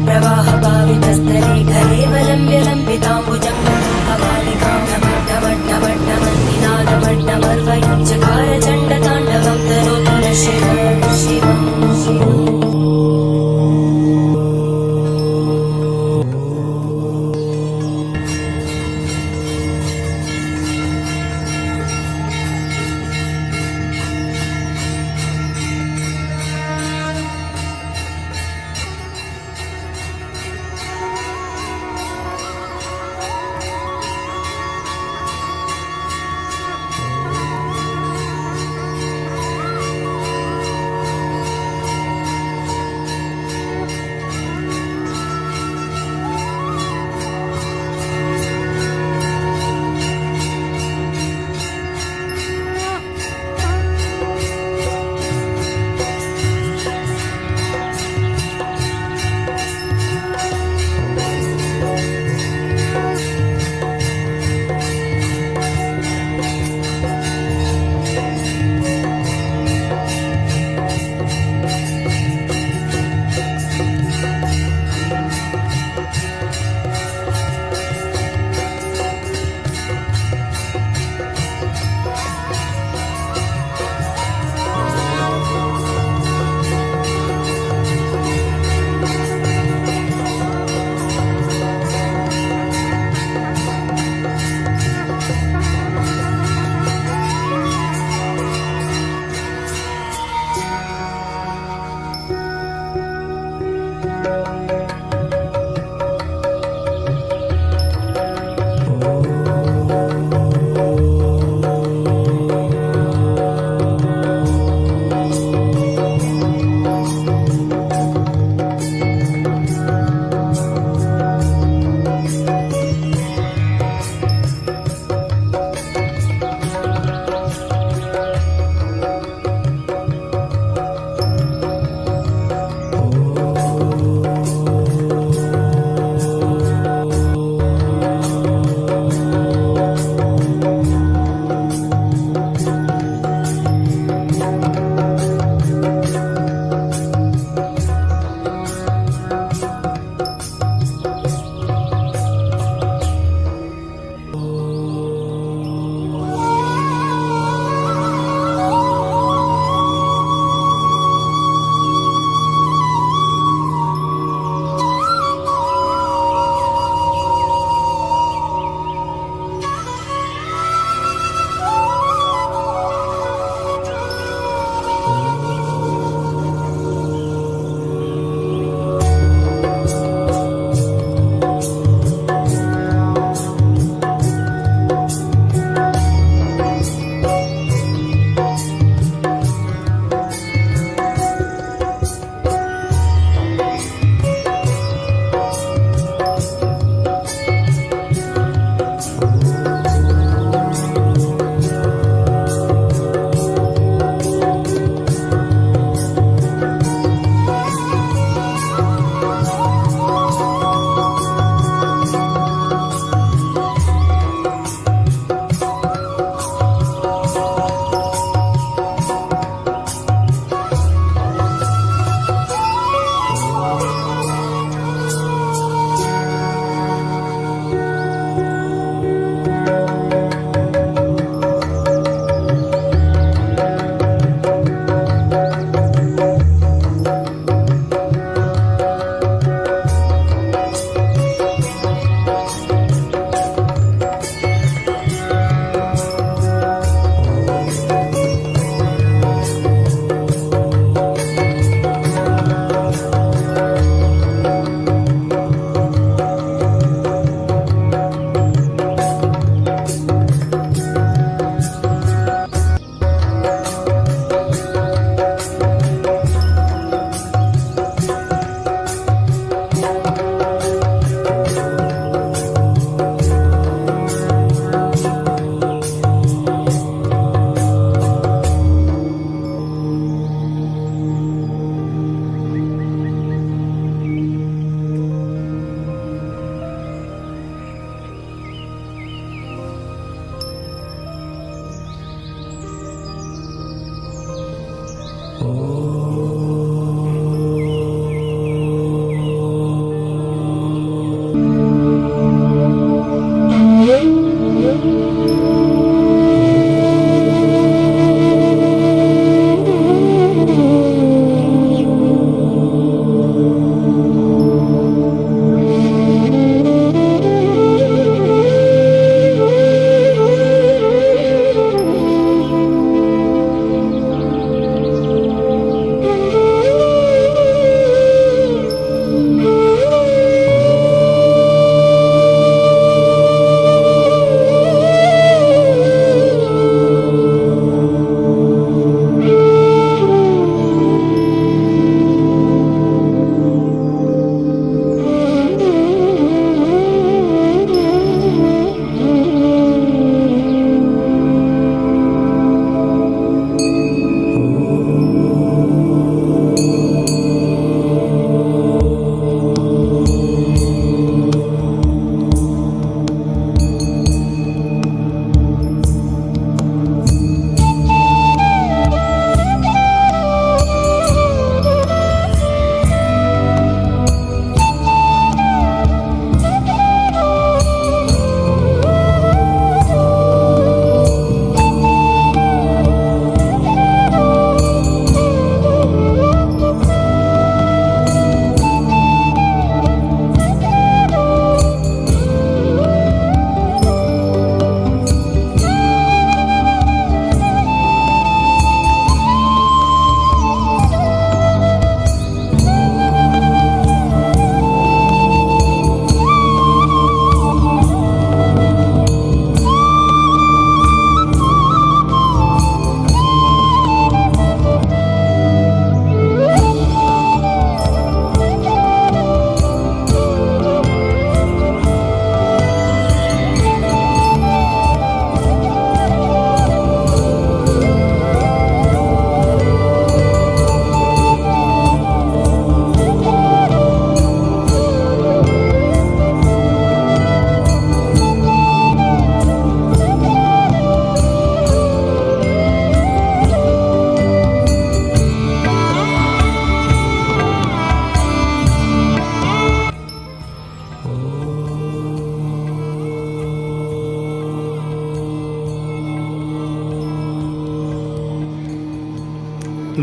प्रवाहपावितस्थले घरेवलम्ब्य लम्बिताम्बुजं कपालिकां डमड्डमड्डमड्डमन्निनादमड्डमर्वयुञ्चकार चण्डताण्डवं तनोतु नः शिवम्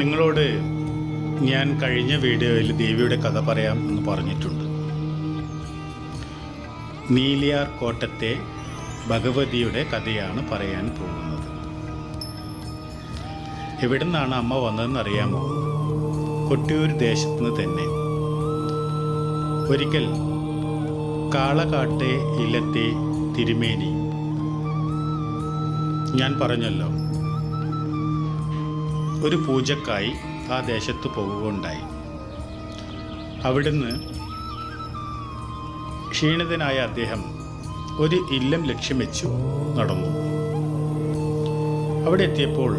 നിങ്ങളോട് ഞാൻ കഴിഞ്ഞ വീഡിയോയിൽ ദേവിയുടെ കഥ പറയാം എന്ന് പറഞ്ഞിട്ടുണ്ട്. നീലിയാർ കോട്ടത്തെ ഭഗവതിയുടെ കഥയാണ് പറയാൻ പോകുന്നത്. എവിടെ നിന്നാണ് അമ്മ വന്നതെന്ന് അറിയാമോ? കൊട്ടിയൂർ ദേശത്ത് നിന്ന് തന്നെ. ഒരിക്കൽ കാളകാട്ടെ ഇല്ലത്തെ തിരുമേനി, ഞാൻ പറഞ്ഞല്ലോ, ഒരു പൂജക്കായി ആ ദേശത്ത് പോകുകയുണ്ടായി. അവിടുന്ന് ക്ഷീണിതനായ അദ്ദേഹം ഒരു ഇല്ലം ലക്ഷ്യം വെച്ചു നടന്നു. അവിടെ എത്തിയപ്പോൾ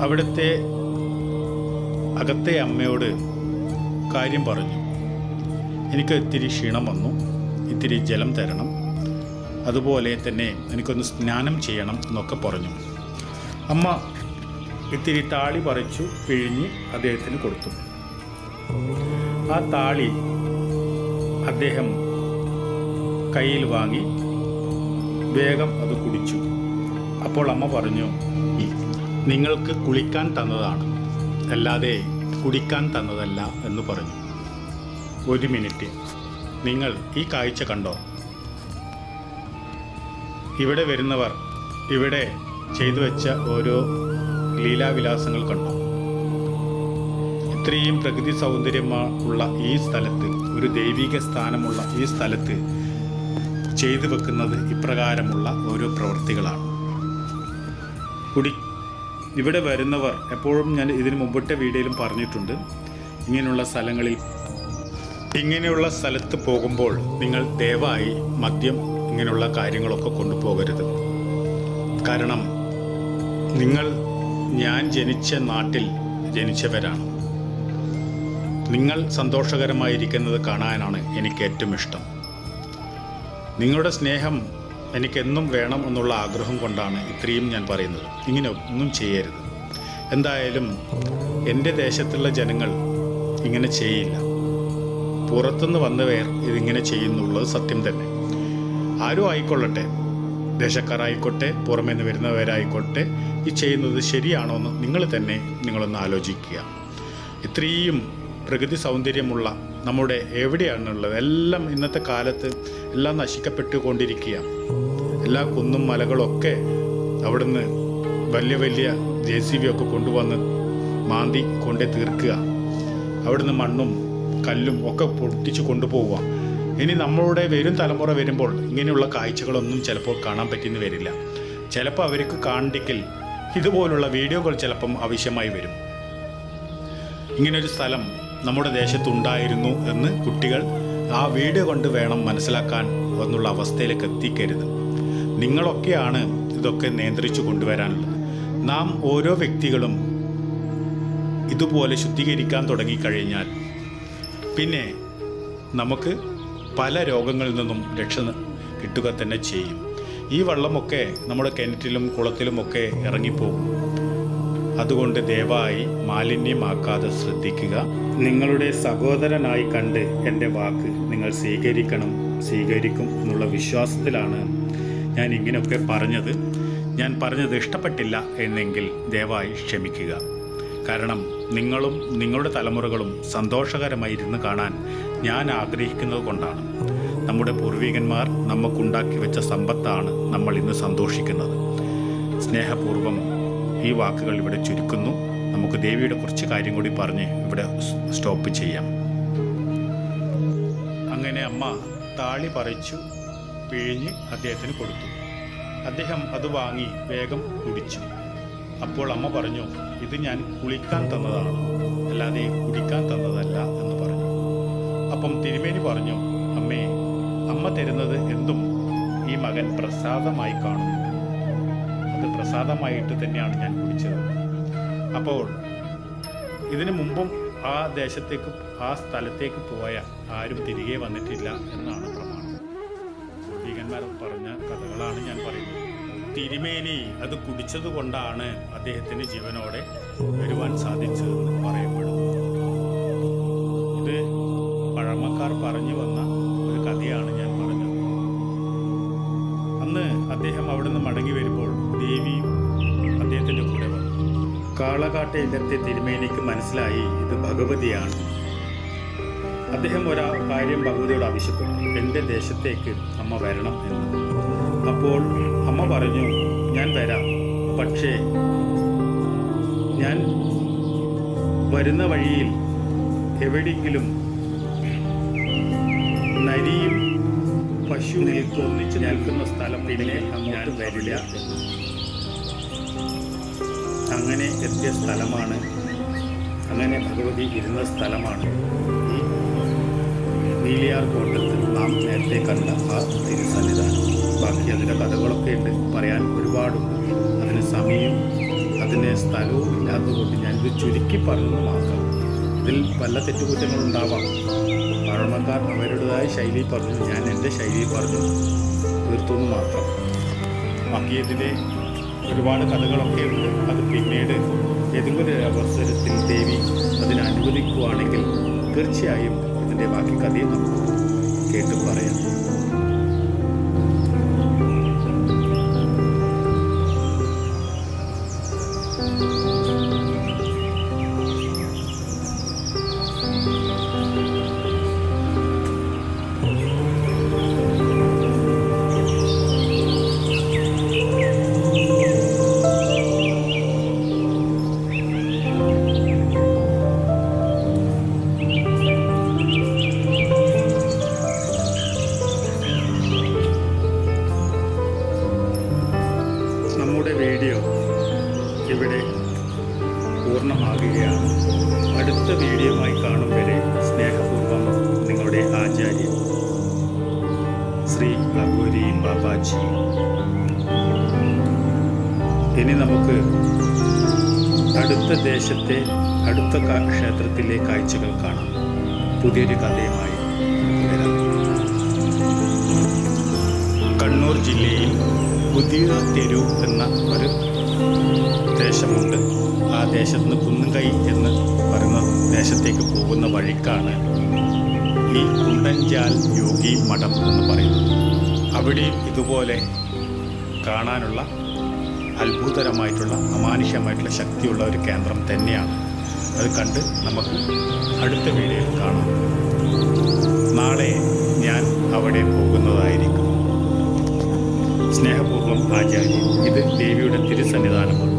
അവിടുത്തെ അകത്തെ അമ്മയോട് കാര്യം പറഞ്ഞു. എനിക്ക് ഇത്തിരി ക്ഷീണം വന്നു, ഇത്തിരി ജലം തരണം, അതുപോലെ തന്നെ എനിക്കൊന്ന് സ്നാനം ചെയ്യണം എന്നൊക്കെ പറഞ്ഞു. അമ്മ ഇത്തിരി താളി പറിച്ചു പിഴിഞ്ഞ് അദ്ദേഹത്തിന് കൊടുത്തു. ആ താളി അദ്ദേഹം കയ്യിൽ വാങ്ങി വേഗം അത് കുടിച്ചു. അപ്പോൾ അമ്മ പറഞ്ഞു, നിങ്ങൾക്ക് കുളിക്കാൻ തന്നതാണ്, അല്ലാതെ കുടിക്കാൻ തന്നതല്ല എന്ന് പറഞ്ഞു. ഒരു മിനിറ്റ്, നിങ്ങൾ ഈ കാഴ്ച കണ്ടോ? ഇവിടെ വരുന്നവർ ഇവിടെ ചെയ്തു വെച്ച ഓരോ ലീലാവിലാസങ്ങൾ കണ്ടോ? ഇത്രയും പ്രകൃതി സൗന്ദര്യമുള്ള ഈ സ്ഥലത്ത്, ഒരു ദൈവിക സ്ഥാനമുള്ള ഈ സ്ഥലത്ത് ചെയ്തു വെക്കുന്നത് ഇപ്രകാരമുള്ള ഓരോ പ്രവൃത്തികളാണ്. ഇവിടെ വരുന്നവർ എപ്പോഴും, ഞാൻ ഇതിന് മുമ്പത്തെ വീഡിയോയിലും പറഞ്ഞിട്ടുണ്ട്, ഇങ്ങനെയുള്ള സ്ഥലത്ത് പോകുമ്പോൾ നിങ്ങൾ ദയവായി മദ്യം ഇങ്ങനെയുള്ള കാര്യങ്ങളൊക്കെ കൊണ്ടുപോകരുത്. കാരണം ഞാൻ ജനിച്ച നാട്ടിൽ ജനിച്ചവരാണ്. നിങ്ങൾ സന്തോഷകരമായിരിക്കുന്നത് കാണാനാണ് എനിക്ക് ഏറ്റവും ഇഷ്ടം. നിങ്ങളുടെ സ്നേഹം എനിക്കെന്നും വേണം എന്നുള്ള ആഗ്രഹം കൊണ്ടാണ് ഇത്രയും ഞാൻ പറയുന്നത്. ഇങ്ങനെ ഒന്നും ചെയ്യരുത്. എന്തായാലും എൻ്റെ ദേശത്തുള്ള ജനങ്ങൾ ഇങ്ങനെ ചെയ്യില്ല. പുറത്തുനിന്ന് വന്നവർ ഇതിങ്ങനെ ചെയ്യുന്നുള്ളത് സത്യം തന്നെ. ആരും ആയിക്കൊള്ളട്ടെ, ദേശക്കാരായിക്കോട്ടെ, പുറമേ നിന്ന് വരുന്നവരായിക്കോട്ടെ, ഈ ചെയ്യുന്നത് ശരിയാണോ എന്ന് നിങ്ങളൊന്ന് ആലോചിക്കുക. ഇത്രയും പ്രകൃതി സൗന്ദര്യമുള്ള നമ്മുടെ എവിടെയാണുള്ളത്? എല്ലാം ഇന്നത്തെ കാലത്ത് എല്ലാം നശിക്കപ്പെട്ടുകൊണ്ടിരിക്കുക. എല്ലാ കുന്നും മലകളൊക്കെ അവിടുന്ന് വലിയ വലിയ JCB ഒക്കെ കൊണ്ടുവന്ന് മാന്തി കൊണ്ടേ തീർക്കുക. അവിടുന്ന് മണ്ണും കല്ലും ഒക്കെ പൊട്ടിച്ച് കൊണ്ടുപോവുക. ഇനി നമ്മളുടെ വരും തലമുറ വരുമ്പോൾ ഇങ്ങനെയുള്ള കാഴ്ചകളൊന്നും ചിലപ്പോൾ കാണാൻ പറ്റിയെന്ന് വരില്ല. ചിലപ്പോൾ അവർക്ക് കാണിക്കൽ ഇതുപോലുള്ള വീഡിയോകൾ ചിലപ്പം ആവശ്യമായി വരും. ഇങ്ങനൊരു സ്ഥലം നമ്മുടെ ദേശത്തുണ്ടായിരുന്നു എന്ന് കുട്ടികൾ ആ വീഡിയോ കൊണ്ട് വേണം മനസ്സിലാക്കാൻ എന്നുള്ള അവസ്ഥയിലേക്ക് എത്തിക്കരുത്. നിങ്ങളൊക്കെയാണ് ഇതൊക്കെ നിയന്ത്രിച്ചു കൊണ്ടുവരാനുള്ളത്. നാം ഓരോ വ്യക്തികളും ഇതുപോലെ ശുദ്ധീകരിക്കാൻ തുടങ്ങിക്കഴിഞ്ഞാൽ പിന്നെ നമുക്ക് പല രോഗങ്ങളിൽ നിന്നും രക്ഷ കിട്ടുക തന്നെ ചെയ്യും. ഈ വെള്ളമൊക്കെ നമ്മുടെ കിണറ്റിലും കുളത്തിലുമൊക്കെ ഇറങ്ങിപ്പോകും. അതുകൊണ്ട് ദയവായി മാലിന്യമാക്കാതെ ശ്രദ്ധിക്കുക. നിങ്ങളുടെ സഹോദരനായി കണ്ട് എൻ്റെ വാക്ക് നിങ്ങൾ സ്വീകരിക്കും എന്നുള്ള വിശ്വാസത്തിലാണ് ഞാൻ ഇങ്ങനെയൊക്കെ പറഞ്ഞത്. ഞാൻ പറഞ്ഞത് ഇഷ്ടപ്പെട്ടില്ല എന്നെങ്കിൽ ദയവായി ക്ഷമിക്കുക. കാരണം നിങ്ങളും നിങ്ങളുടെ തലമുറകളും സന്തോഷകരമായിരുന്ന് കാണാൻ ഞാൻ ആഗ്രഹിക്കുന്നത് കൊണ്ടാണ്. നമ്മുടെ പൂർവികന്മാർ നമുക്കുണ്ടാക്കി വെച്ച സമ്പത്താണ് നമ്മൾ ഇന്ന് സന്തോഷിക്കുന്നത്. സ്നേഹപൂർവ്വം ഈ വാക്കുകൾ ഇവിടെ ചുരുക്കുന്നു. നമുക്ക് ദേവിയുടെ കുറച്ച് കാര്യം കൂടി പറഞ്ഞ് ഇവിടെ സ്റ്റോപ്പ് ചെയ്യാം. അങ്ങനെ അമ്മ താളി പറിച്ചു പിഴിഞ്ഞ് അദ്ദേഹത്തിന് കൊടുത്തു. അദ്ദേഹം അത് വാങ്ങി വേഗം കുടിച്ചു. അപ്പോൾ അമ്മ പറഞ്ഞു, ഇത് ഞാൻ കുളിക്കാൻ തന്നതാണ്, അല്ലാതെ കുടിക്കാൻ തന്നതല്ല എന്ന് പറഞ്ഞു. അപ്പം തിരുമേനി പറഞ്ഞു, അമ്മ തരുന്നത് എന്തും ഈ മകൻ പ്രസാദമായി കാണുന്നു. അത് പ്രസാദമായിട്ട് തന്നെയാണ് ഞാൻ കുടിച്ചത്. അപ്പോൾ ഇതിനു മുമ്പും ആ ദേശത്തേക്ക്, ആ സ്ഥലത്തേക്ക് പോയ ആരും തിരികെ വന്നിട്ടില്ല എന്നാണ് പ്രമാണം. പൂർവികന്മാർ പറഞ്ഞ കഥകളാണ് ഞാൻ പറയുന്നത്. തിരുമേനി അത് കുടിച്ചത് കൊണ്ടാണ് അദ്ദേഹത്തിന് ജീവനോടെ വരുവാൻ സാധിച്ചതെന്ന് പറയപ്പെടുന്നു. ഇത് പഴമക്കാർ പറഞ്ഞു വന്ന ഒരു കഥയാണ് ഞാൻ പറഞ്ഞത്. അന്ന് അദ്ദേഹം അവിടുന്ന് മടങ്ങി വരുമ്പോൾ ദേവിയും അദ്ദേഹത്തിൻ്റെ കൂടെ വന്നു. കാളകാട്ടെ ഇല്ലത്തെ തിരുമേനിക്ക് മനസ്സിലായി ഇത് ഭഗവതിയാണ്. അദ്ദേഹം കാര്യം ഭഗവതിയോട് ആവശ്യപ്പെട്ടു, എൻ്റെ ദേശത്തേക്ക് അമ്മ വരണം എന്ന്. അപ്പോൾ അമ്മ പറഞ്ഞു, ഞാൻ വരാം, പക്ഷേ ഞാൻ വരുന്ന വഴിയിൽ എവിടെയെങ്കിലും നരിയും പശു ഒന്നിച്ച് നിൽക്കുന്ന സ്ഥലം പിന്നെ ഞാൻ വരില്ല. അങ്ങനെ എത്തിയ സ്ഥലമാണ്, അങ്ങനെ ഭഗവതി ഇരുന്ന സ്ഥലമാണ് ഈ നീലിയാർ കോട്ടത്തിൽ നാം നേരത്തെ കണ്ട ആ തിരുസന്നിധാനം. ബാക്കി അതിൻ്റെ കഥകളൊക്കെ ഉണ്ട്, പറയാൻ ഒരുപാടുണ്ട്. അതിന് സമയം അതിന് സ്ഥലവും ഇല്ലാത്തതുകൊണ്ട് ഞാനിത് ചുരുക്കി പറഞ്ഞത് മാത്രം. ഇതിൽ പല തെറ്റുകുറ്റങ്ങളുണ്ടാവാം. പഴമക്കാർ അവരുടേതായ ശൈലി പറഞ്ഞു, ഞാൻ എൻ്റെ ശൈലി പറഞ്ഞു തീർത്തുനിന്ന് മാത്രം. ബാക്കി ഇതിലെ ഒരുപാട് കഥകളൊക്കെ ഉണ്ട്. അത് പിന്നീട് ഏതെങ്കിലും ഒരു അവസരത്തിൽ ദേവി അതിനെ അനുവദിക്കുകയാണെങ്കിൽ തീർച്ചയായും ഇതിൻ്റെ ബാക്കി കഥയും നമുക്ക് കേട്ട് പറയാം. നമ്മുടെ വീഡിയോ ഇവിടെ പൂർണ്ണമാകുകയാണ്. അടുത്ത വീഡിയോയുമായി കാണും വരെ സ്നേഹപൂർവ്വം നിങ്ങളുടെ ആചാര്യൻ ശ്രീ അഘോരി ബാബാജി. ഇനി നമുക്ക് അടുത്ത ദേശത്തെ അടുത്ത ക്ഷേത്രത്തിലെ കാഴ്ചകൾ കാണാം. പുതിയൊരു കഥയുമായി വരാം. കണ്ണൂർ ജില്ലയിൽ പുതിയ തെരു എന്ന ഒരു ദേശമുണ്ട്. ആ ദേശത്ത് നിന്ന് കുന്നുംകൈ എന്ന് പറയുന്ന ദേശത്തേക്ക് പോകുന്ന വഴിക്കാണ് ഈ കുണ്ടൻചാൽ യോഗി മഠം എന്ന് പറയുന്നത്. അവിടെയും ഇതുപോലെ കാണാനുള്ള അത്ഭുതകരമായിട്ടുള്ള അമാനുഷ്യമായിട്ടുള്ള ശക്തിയുള്ള ഒരു കേന്ദ്രം തന്നെയാണ്. അത് കണ്ട് നമുക്ക് അടുത്ത വീഡിയോയിൽ കാണാം. നാളെ ഞാൻ അവിടെ പോകുന്നതായിരിക്കും. സ്നേഹപൂർവ്വം ആചാര്യൻ. ഇത് ദേവിയുടെ തിരുസന്നിധാനമാണ്.